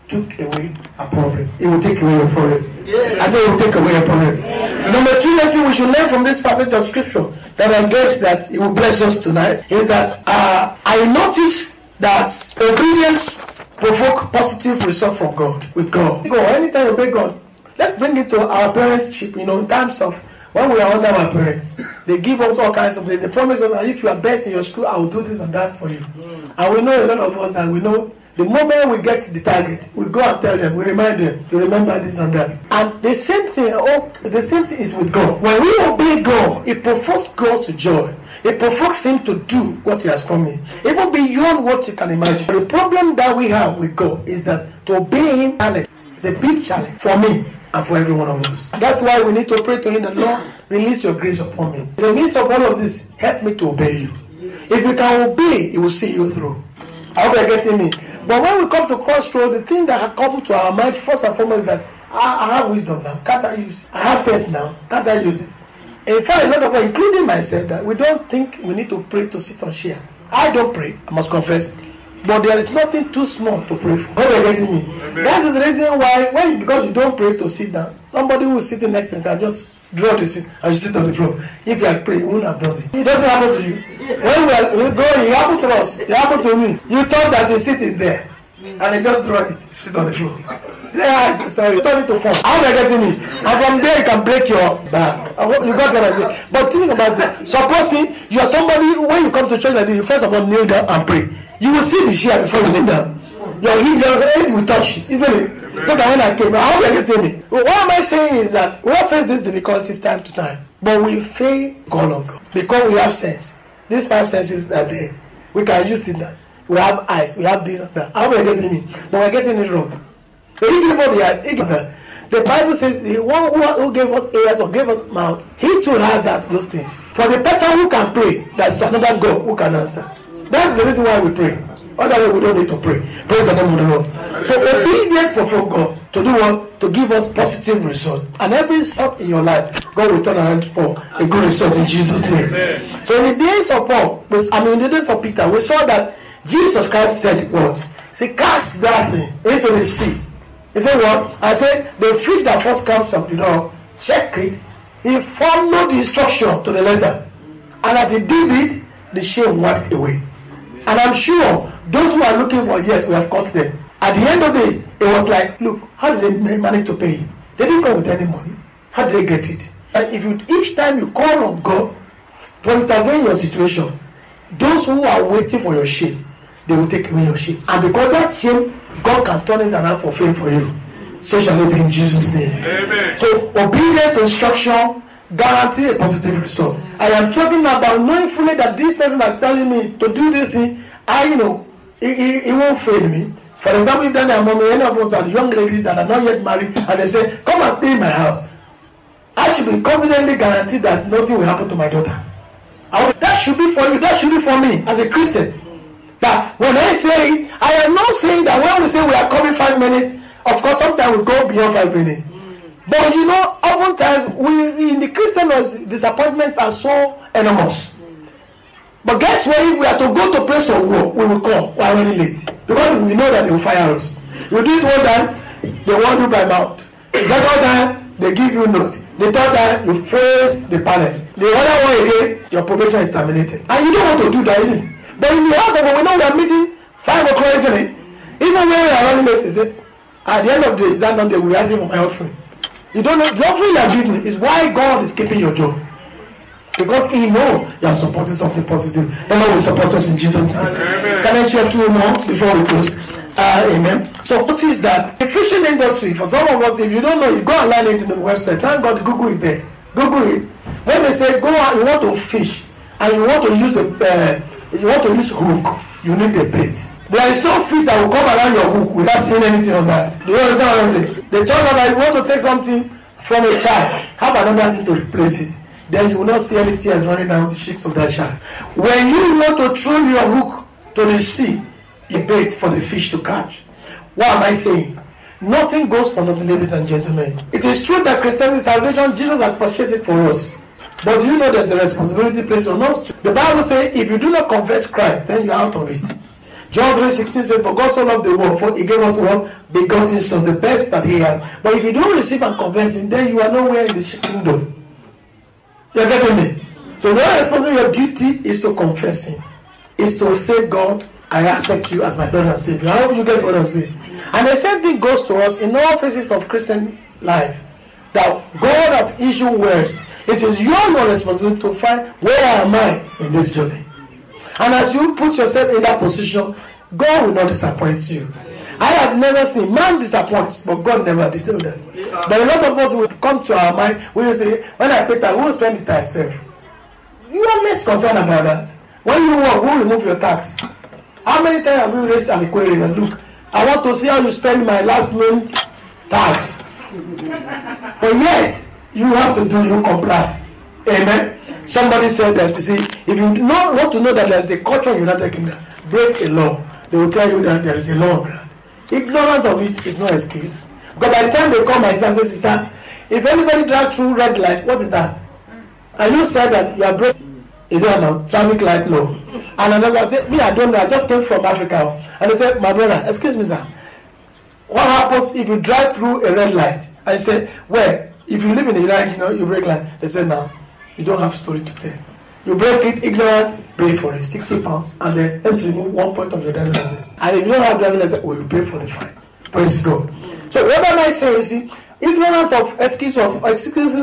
took away a problem. He will take away your problem. Yes. I say He will take away your problem. Yes. Number two lesson we should learn from this passage of scripture that I guess that it will bless us tonight is that I notice that obedience provoke positive result from God with God. Anytime you obey God, let's bring it to our parentship. In terms of when we are under our parents, they give us all kinds of things. They promise us that if you are best in your school, I will do this and that for you. And we know a lot of us that we know the moment we get the target, we go and tell them, we remind them to remember this and that. And the same thing is with God. When we obey God, it provokes God to joy. It provokes Him to do what He has promised, even beyond what you can imagine. The problem that we have with God is that to obey Him is a big challenge for me and for every one of us. And that's why we need to pray to Him, the Lord, release your grace upon me. In the midst of all of this, help me to obey you. If you can obey, He will see you through. I hope you're getting me. But when we come to crossroad, the thing that has come to our mind first and foremost is that I have wisdom now, can't I use it? I have sense now, can't I use it? In fact, a lot of us, including myself, that we don't think we need to pray to sit on chair. I don't pray, I must confess. But there is nothing too small to pray for. Hope you're getting me. Amen. That's the reason why, because you don't pray to sit down, somebody who is sitting next to you can just draw the seat and you sit on the floor. If you had prayed, you wouldn't have done it. It doesn't happen to you. When we are growing, it happened to us. It happened to me. You thought that the seat is there. And they just draw it, sit on the floor. Yeah, sorry, turn it to form. How are you getting me? And from there you can break your back. You got what I say. But think about it. Supposing you are somebody, when you come to church like this, you first of all kneel down and pray. You will see the chair before you kneel down. Your head will touch it, isn't it? Because when I came, how are you getting me? What am I saying is that we all face these difficulties time to time. But we fail God on God. Because we have sense. These 5 senses are there. We can use it now. We have eyes, we have this and that. How are you getting me? But we're getting it wrong. So He gave us the eyes, He gave that. The Bible says the one who gave us ears or gave us mouth, He too has those things. For the person who can pray, that's another God who can answer. That's the reason why we pray. Otherwise we don't need to pray. Praise the name of the Lord. So obedience provoke God to do what? To give us positive result. And every result in your life, God will turn around for a good result in Jesus' name. Amen. So in the days of in the days of Peter, we saw that Jesus Christ said what? He said, cast that thing into the sea. He said what? I said, the fish that first comes up, check it. He followed the instruction to the letter. And as he did it, the shame wiped away. And I'm sure those who are looking for, yes, we have caught them. At the end of the day, it was like, look, how did they manage to pay it? They didn't come with any money. How did they get it? And if each time you call on God to intervene in your situation, those who are waiting for your shame, they will take away your shame. And because that shame, God can turn it around for fame for you. So shall it be in Jesus' name. Amen. So obedience to instruction guarantee a positive result. I am talking about knowing fully that this person is telling me to do this thing. It won't fail me. For example, if there are any of us are young ladies that are not yet married and they say, come and stay in my house, I should be confidently guaranteed that nothing will happen to my daughter. That should be for you, that should be for me as a Christian. That when I say, I am not saying that when we say we are coming 5 minutes, of course sometimes we go beyond 5 minutes. But oftentimes we in the Christian life, disappointments are so enormous. But guess what? If we are to go to place of war, we will come. We are already late. Because we know that they will fire us. You do it one time, they warn you by mouth. The second time, they give you note. The third time, you face the panel. The other one again, your probation is terminated. And you don't want to do that, is it? But in the house of God, we know we are meeting 5 o'clock, isn't it? Even when we are running late, you say, at the end of the day, is that not the we ask him for my offering? You don't know, the offering you are giving is why God is keeping your job. Because he knows you are supporting something positive. The Lord will support us in Jesus' name. Amen. Can I share 2 more before we close? Amen. So notice that the fishing industry, for some of us, if you don't know, you go and learn it in the website. Thank God Google is there. Google it. When they say go out, you want to fish and you want to use hook, you need a bait. There is no fish that will come around your hook without seeing anything on that. Do you understand what I'm saying? They talk about you want to take something from a child, have another thing to replace it. Then you will not see any tears running down the cheeks of that child. When you want to throw your hook to the sea, a bait for the fish to catch. What am I saying? Nothing goes for nothing, ladies and gentlemen. It is true that Christianity salvation, Jesus has purchased it for us. But do you know there's a responsibility placed on us? The Bible says, if you do not confess Christ, then you are out of it. John 3:16 says, for God so loved the world, for he gave us one begotten Son, the best that he has. But if you don't receive and confess him, then you are nowhere in the kingdom. You're getting me? So your responsibility, your duty is to confess him. Is to say, God, I accept you as my Lord and Savior. I hope you get what I'm saying. And the same thing goes to us in all phases of Christian life. That God has issued words. It is your responsibility to find where am I in this journey. And as you put yourself in that position, God will not disappoint you. I have never seen man disappoints, but God never did that. But a lot of us will come to our mind, we will say, when I pay tax, who will spend the tax itself? You are less concerned about that. When you work, who will remove your tax? How many times have you raised an inquiry and look, I want to see how you spend my last month tax. But yet, you have to do, you comply. Amen. Somebody said that, you see, if you want to know that there is a culture in the United Kingdom, break a law. They will tell you that there is a law. Ignorance of it is no excuse. Because by the time they come, my sister says, sister, if anybody drives through red light, what is that? And you said that you are breaking. You don't know, traffic light law. And another said, me, I don't know, I just came from Africa. And they said, my brother, excuse me, sir, what happens if you drive through a red light? I said, well, if you live in the United Kingdom, you break light. They said, no, you don't have story to tell. You break it, ignorant, pay for it, £60, and then let's remove 1 point of your driving license. And if you don't have driving license, we will pay for the fine. Praise God. So what am I saying? See, ignorance of excuses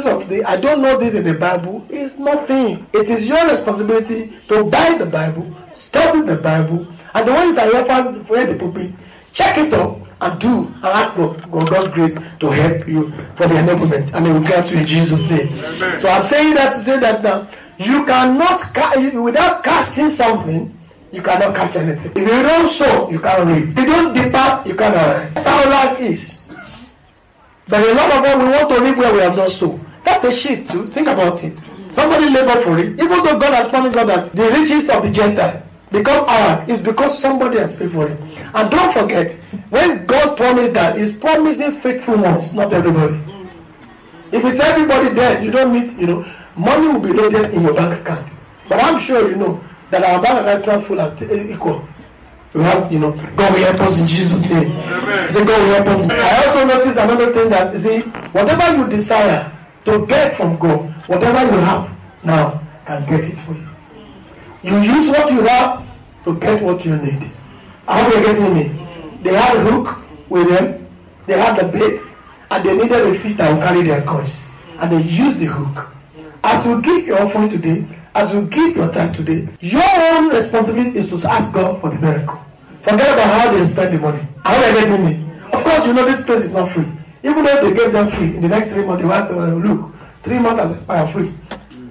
of the I don't know this in the Bible is nothing. It is your responsibility to buy the Bible, study the Bible, and the one you can hear from the pulpit, check it up and do and ask God's grace to help you for the enablement, and He will grant you in Jesus' name. Amen. So I'm saying that to say that now you cannot without casting something. You cannot catch anything. If you don't sow, you can't reap. If you don't depart, you can't arrive. That's how life is. But a lot of us, we want to live where we have not sown. That's a shit too. Think about it. Somebody labor for it. Even though God has promised us that the riches of the Gentile become ours, it's because somebody has paid for it. And don't forget, when God promised that, He's promising faithful ones, not everybody. If it's everybody there, you don't meet, money will be loaded in your bank account. But I'm sure you know that our bank account is not full as equal. We have, God will help us in Jesus' name. Amen. Say, God will help us. I also noticed another thing that, you see, whatever you desire to get from God, whatever you have now can get it for you. You use what you have to get what you need. I hope you're getting me. They had a hook with them, they had the bait, and they needed a feet that will carry their coins. And they used the hook. As you give your offering today, as you give your time today, your own responsibility is to ask God for the miracle. Forget about how they spend the money. I hope you're getting me. Of course, this place is not free. Even though they gave them free, in the next 3 months, they will ask them, look, 3 months has expired free.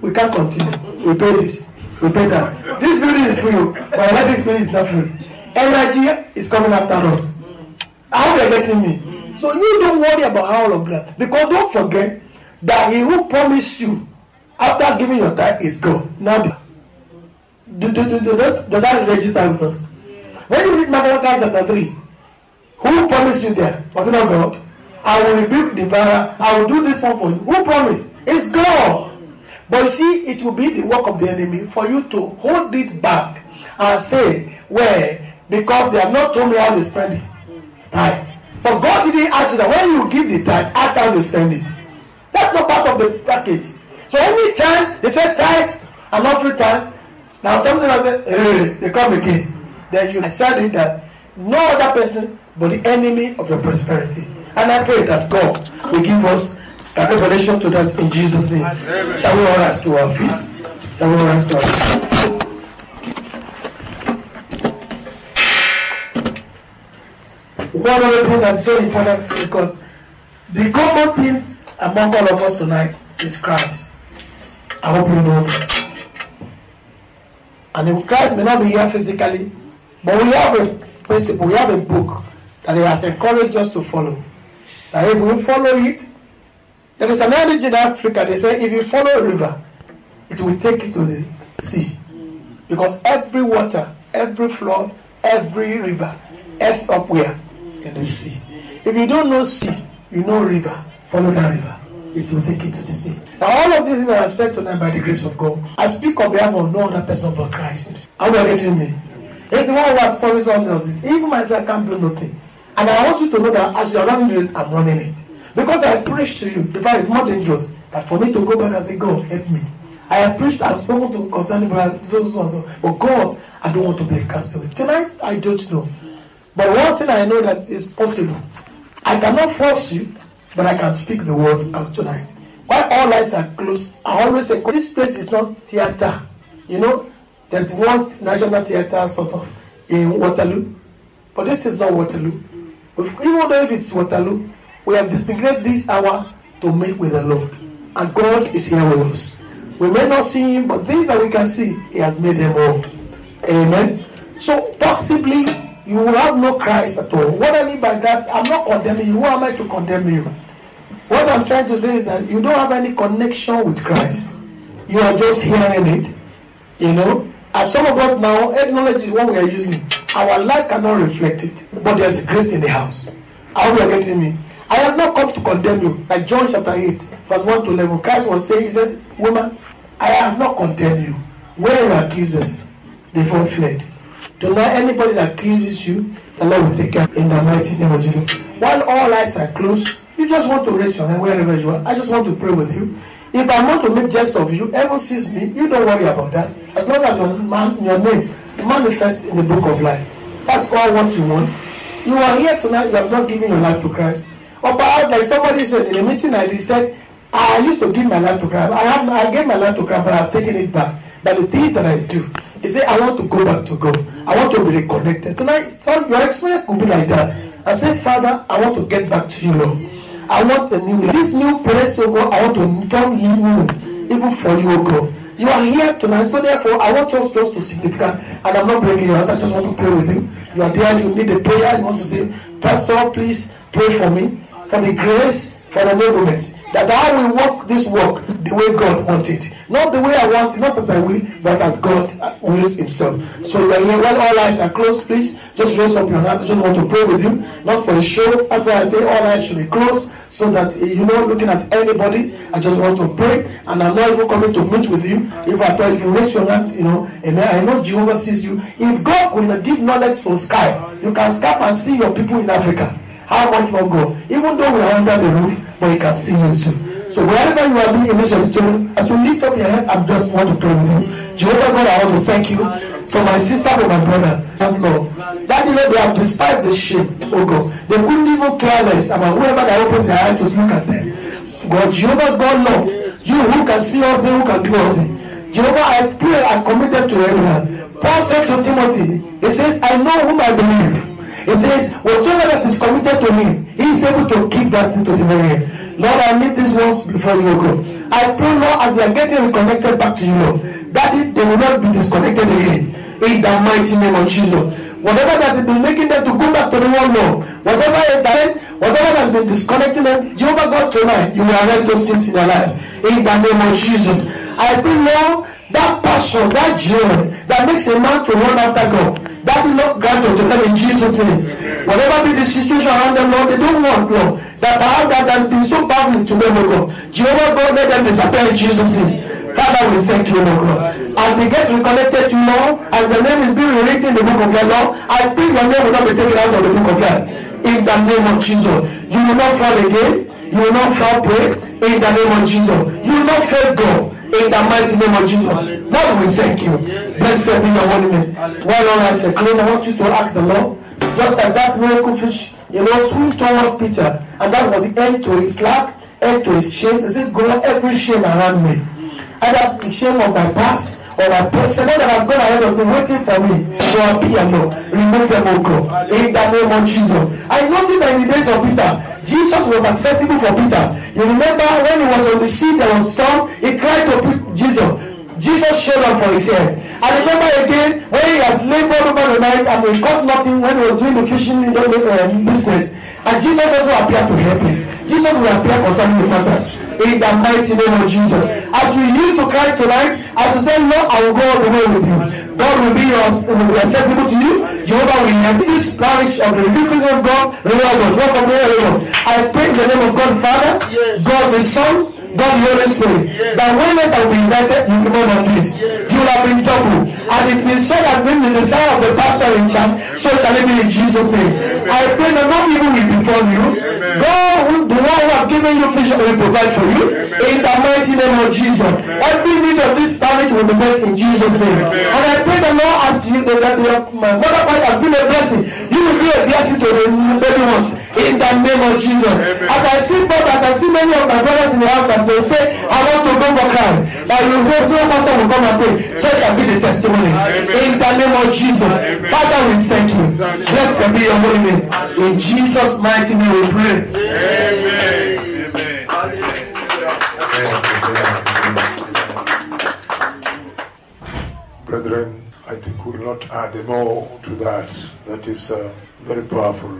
We can't continue. We pay this. We pay that. This building is free, but electric bill is not free. Energy is coming after us. I hope you're getting me. So you don't worry about all of that. Because don't forget that He who promised you after giving your time is God. Now, does that register with us? When you read Malachi chapter 3, who promised you there? Was it not God? I will rebuke the devourer. I will do this one for you. Who promised? It's God. But you see, it will be the work of the enemy for you to hold it back and say, well, because they have not told me how they spend it. Tithe. But God didn't ask you that when you give the tithe, ask how they spend it. That's not part of the package. So anytime they say tithe and not free tithe, now something I say, hey, they come again. Then you decided that no other person but the enemy of your prosperity. And I pray that God will give us a revelation to that in Jesus' name. Amen. Shall we all rise to our feet? Shall we all rise to our feet? One other thing that's so important because the common things among all of us tonight is Christ. I hope you know that. And Christ may not be here physically, but we have a principle, we have a book that He has encouraged us to follow. That if we follow it, there is an analogy in Africa, they say if you follow a river, it will take you to the sea. Because every water, every flood, every river ends up where? In the sea. If you don't know sea, you know river, follow that river. It will take you to the sea. Now all of these things that I've said tonight by the grace of God, I speak on behalf of no other person but Christ. Are you getting me? He's the one who has promised all of this. Even myself can't do nothing. And I want you to know that as you are running this, I'm running it. Because I preached to you, in fact it's more dangerous that for me to go back and say, God, help me. I have preached, I've spoken to concerning brothers, so. But God, I don't want to be a castaway. Tonight, I don't know. But one thing I know that is possible. I cannot force you, but I can speak the word out tonight. While all eyes are closed, I always say, this place is not theater. You know, there's one national theater sort of in Waterloo. But this is not Waterloo. Even though if it's Waterloo, we have designated this hour to meet with the Lord. And God is here with us. We may not see Him, but things that we can see, He has made them all. Amen. So possibly you will have no Christ at all. What I mean by that, I'm not condemning you. Who am I to condemn you? What I'm trying to say is that you don't have any connection with Christ. You are just hearing it. You know? And some of us now, knowledge is what we are using. Our life cannot reflect it. But there's grace in the house. How are you getting me? I have not come to condemn you. Like John chapter 8, verse 1 to 11. Christ was saying, He said, woman, I have not condemned you. Where are your accusers? They all fled. Tonight, anybody that accuses you, the Lord will take care in the mighty name of Jesus. While all eyes are closed, you just want to raise your hand wherever you are. I just want to pray with you. If I want to make jest of you, heaven sees me, you don't worry about that. As long as your name manifests in the book of life. That's all what you want. You are here tonight, you have not given your life to Christ. Or perhaps like somebody said in a meeting I did, said, I used to give my life to Christ. I gave my life to Christ, but I have taken it back. But the things that I do, he said, I want to go back to God. I want to be reconnected. Tonight, your experience could be like that. I say, Father, I want to get back to you, Lord. I want a new life. This new place, oh God, I want to turn you new, even for you, oh God. You are here tonight, so therefore, I want us just to significant, and I'm not bringing you out, I just want to pray with you. You are there, you need a prayer, you want to say, Pastor, please pray for me, for the grace, for the enablement, that I will walk this walk the way God wanted. Not the way I want it, not as I will, but as God wills Himself. So you are here, while all eyes are closed, please just raise up your hands. I just want to pray with you, not for a show. That's why I say all eyes should be closed, so that you're not looking at anybody. I just want to pray, and I'm not even coming to meet with you. If I thought, if you raise your hands, amen. I know Jehovah sees you. If God could give knowledge from Skype, you can Skype and see your people in Africa. How much more God? Even though we are under the roof, but He can see you too. So wherever you are being in this auditorium, as you lift up your hands, I just want to pray with you. Jehovah God, I want to thank you for my sister, for my brother. Yes, Lord. That they have despised the shame, oh God. They couldn't even care less about whoever that opens their eyes to look at them. God, Jehovah God, Lord, you who can see all things, who can do all things. Jehovah, I pray, I commit them to everyone. Paul said to Timothy, he says, I know whom I believe. He says, whatever that is committed to me, He is able to keep that thing to the very end. Lord, I need these ones before you go. I pray, Lord, as they are getting reconnected back to you, Lord, that they will not be disconnected again. In the mighty name of Jesus. Whatever that has been making them to go back to the world, Lord, whatever that has been disconnecting them, Jehovah God, tonight, you will arrest those things in their life. In the name of Jesus. I pray, Lord, that passion, that joy that makes a man to run after God, that will not grant unto them in Jesus' name. Whatever be the situation around them, Lord, they don't want, Lord, that perhaps that has been so badly to them, oh God. Jehovah God, let them disappear in Jesus' name. Father, we thank you, Lord God. As we get reconnected to you, Lord, as the name is being rewritten in the book of life, Lord, I think your name will not be taken out of the book of life. In the name of Jesus. You will not fall again. You will not fall prey. In the name of Jesus. You will not fail God. In the mighty name of Jesus. Lord, we thank you. Blessed be your holy name. While Lord, as I close, I want you to ask the Lord, just like that miracle fish, swim towards Peter, and that was the end to his lack, end to his shame. He said, God, every shame around me, either the shame of my past or my present that has gone ahead of me, waiting for me to appear, Lord, remove them, O God, in the name of Jesus. I noticed that in the days of Peter, Jesus was accessible for Peter. You remember when he was on the sea, there was storm, he cried to Jesus. Jesus showed up for his head. I remember again when he has labored over the night and he caught nothing when he was doing the fishing business. And Jesus also appeared to help him. Jesus will appear concerning the matters. In the mighty name of Jesus. As we yield to Christ tonight, as you say, Lord, I will go all the way with you. God will be accessible to you. Jehovah will help this parish of the Redeemed of God. I pray in the name of God the Father, God the Son, God the Holy Spirit, that when else I will be invited, you will know this. You will have been double. As it been said, has been the desire of the pastor in charge, so shall it be in Jesus' name. I pray that not even will befall you. God, the one who has given you vision, will provide for you. In the mighty name of Jesus. Every need of this parish will be met in Jesus' name. And I pray the Lord, as you, that my mother parish has been a blessing, you will be a blessing to the baby ones. In the name of Jesus. As I see God, as I see many of my brothers in the house that will say, I want to go for Christ. That you say, so pastor will come and pray. So it shall be the testimony. In the name of Jesus. Father, we thank you. Blessed be your holy name. In Jesus' mighty name we pray. Amen. Brethren, I think we will not add more to that. That is a very powerful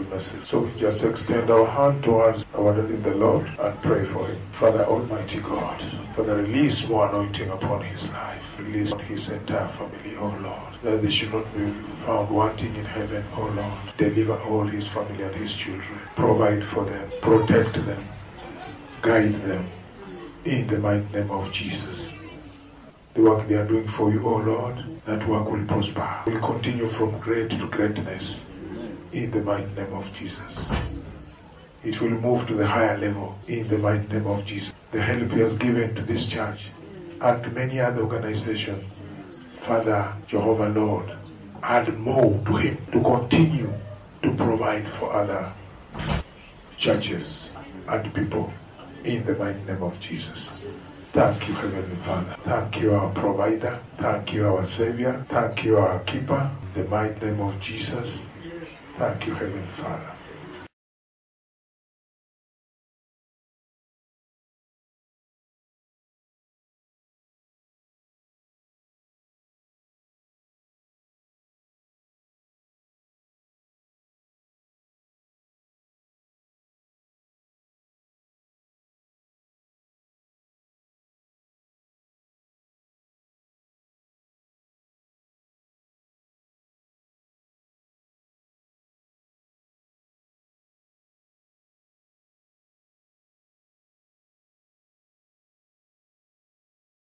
message. So we just extend our hand towards our Lord in the Lord and pray for him. Father Almighty God, Father, release more anointing upon his life. Release on his entire family, oh Lord, that they should not be found wanting in heaven, oh Lord. Deliver all his family and his children. Provide for them. Protect them. Guide them. In the mighty name of Jesus. The work they are doing for you, oh Lord, that work will prosper. Will continue from great to greatness. In the mighty name of Jesus. It will move to the higher level. In the mighty name of Jesus. The help he has given to this church and to many other organizations. Father, Jehovah Lord, add more to him to continue to provide for other churches and people. In the mighty name of Jesus. Thank you, Heavenly Father. Thank you, our provider. Thank you, our Savior. Thank you, our keeper. In the mighty name of Jesus. Thank you, Heavenly Father.